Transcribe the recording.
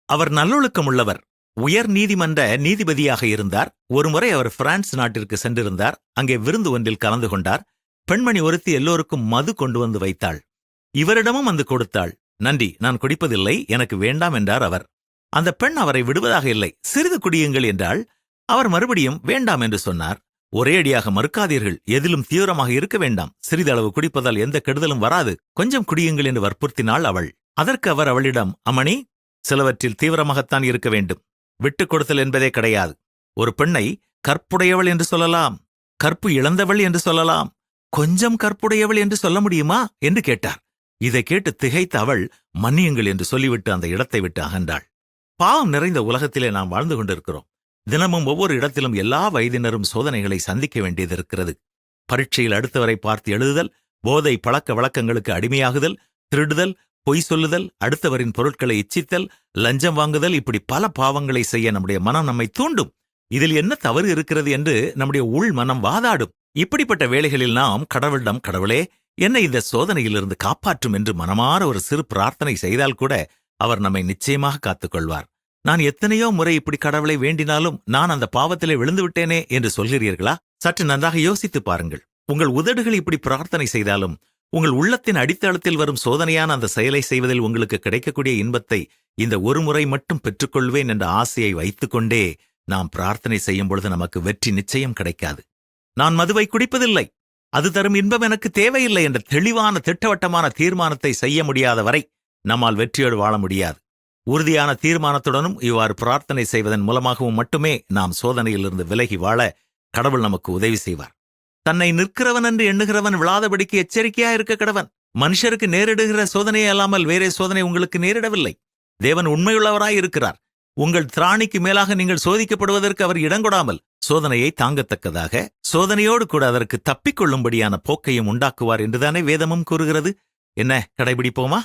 அவர் நல்லொழுக்கம் உள்ளவர். உயர் நீதிமன்ற நீதிபதியாக இருந்தார். ஒருமுறை அவர் பிரான்ஸ் நாட்டிற்கு சென்றிருந்தார். அங்கே விருந்து ஒன்றில் கலந்து கொண்டார். பெண்மணி ஒருத்தி எல்லோருக்கும் மது கொண்டு வந்து வைத்தாள். இவரிடமும் வந்து கொடுத்தாள். நன்றி, நான் குடிப்பதில்லை, எனக்கு வேண்டாம் என்றார் அவர். அந்த பெண் அவரை விடுவதாக இல்லை. சிறிது குடியுங்கள் என்றாள். அவர் மறுபடியும் வேண்டாம் என்று சொன்னார். ஒரேடியாக மறுக்காதீர்கள், எதிலும் தீவிரமாக இருக்க வேண்டாம், சிறிதளவு குடிப்பதால் எந்த கெடுதலும் வராது, கொஞ்சம் குடியுங்கள் என்று வற்புறுத்தினாள் அவள். அதற்கு அவர் அவளிடம், அம்மணி, சிலவற்றில் தீவிரமாகத்தான் இருக்க வேண்டும், விட்டுக் கொடுத்தல் என்பதே கிடையாது. ஒரு பெண்ணை கற்புடையவள் என்று சொல்லலாம், கற்பு இழந்தவள் என்று சொல்லலாம், கொஞ்சம் கற்புடையவள் என்று சொல்ல முடியுமா என்று கேட்டார். இதை கேட்டு திகைத்த அவள் மன்னியுங்கள் என்று சொல்லிவிட்டு அந்த இடத்தை விட்டு அகன்றாள். பாவம் நிறைந்த உலகத்திலே நாம் வாழ்ந்து கொண்டிருக்கிறோம். தினமும் ஒவ்வொரு இடத்திலும் எல்லா வயதினரும் சோதனைகளை சந்திக்க வேண்டியதிருக்கிறது. பரீட்சையில் அடுத்தவரை பார்த்து எழுதுதல், போதை பழக்க வழக்கங்களுக்கு அடிமையாகுதல், திருடுதல், பொய் சொல்லுதல், அடுத்தவரின் பொருட்களை இச்சித்தல், லஞ்சம் வாங்குதல், இப்படி பல பாவங்களை செய்ய நம்முடைய மனம் நம்மை தூண்டும். இதில் என்ன தவறு இருக்கிறது என்று நம்முடைய உள் மனம் வாதாடும். இப்படிப்பட்ட வேளைகளில் நாம் கடவுளிடம், கடவுளே, என்னை இந்த சோதனையிலிருந்து காப்பாற்றும் என்று மனமாற ஒரு சிறு பிரார்த்தனை செய்தால் கூட அவர் நம்மை நிச்சயமாக காத்துக்கொள்வார். நான் எத்தனையோ முறை இப்படி கடவுளை வேண்டினாலும் நான் அந்த பாவத்திலே விழுந்து விட்டேனே என்று சொல்கிறீர்களா? சற்று நன்றாக யோசித்து பாருங்கள். உங்கள் உதடுகள் இப்படி பிரார்த்தனை செய்தாலும் உங்கள் உள்ளத்தின் அடித்தளத்தில் வரும் சோதனையான அந்த செயலை செய்வதில் உங்களுக்கு கிடைக்கக்கூடிய இன்பத்தை இந்த ஒரு முறை மட்டும் பெற்றுக்கொள்வேன் என்ற ஆசையை வைத்துக்கொண்டே நாம் பிரார்த்தனை செய்யும் பொழுது நமக்கு வெற்றி நிச்சயம் கிடைக்காது. நான் மதுவை குடிப்பதில்லை, அது தரும் இன்பம் எனக்கு தேவையில்லை என்ற தெளிவான திட்டவட்டமான தீர்மானத்தை செய்ய முடியாத வரை நம்மால் வெற்றியோடு வாழ முடியாது. உறுதியான தீர்மானத்துடனும் இவ்வாறு பிரார்த்தனை செய்வதன் மூலமாகவும் மட்டுமே நாம் சோதனையிலிருந்து விலகி வாழ கடவுள் நமக்கு உதவி செய்வார். தன்னை நிற்கிறவன் என்று எண்ணுகிறவன் விழாதபடிக்கு எச்சரிக்கையா இருக்க கடவன். மனுஷருக்கு நேரிடுகிற சோதனையே அல்லாமல் வேறே சோதனை உங்களுக்கு நேரிடவில்லை. தேவன் உண்மையுள்ளவராய் இருக்கிறார். உங்கள் திராணிக்கு மேலாக நீங்கள் சோதிக்கப்படுவதற்கு அவர் இடங்கொடாமல் சோதனையை தாங்கத்தக்கதாக சோதனையோடு கூட அதற்கு தப்பிக்கொள்ளும்படியான போக்கையும் உண்டாக்குவார் என்றுதானே வேதமும் கூறுகிறது. என்ன, கடைபிடிப்போமா?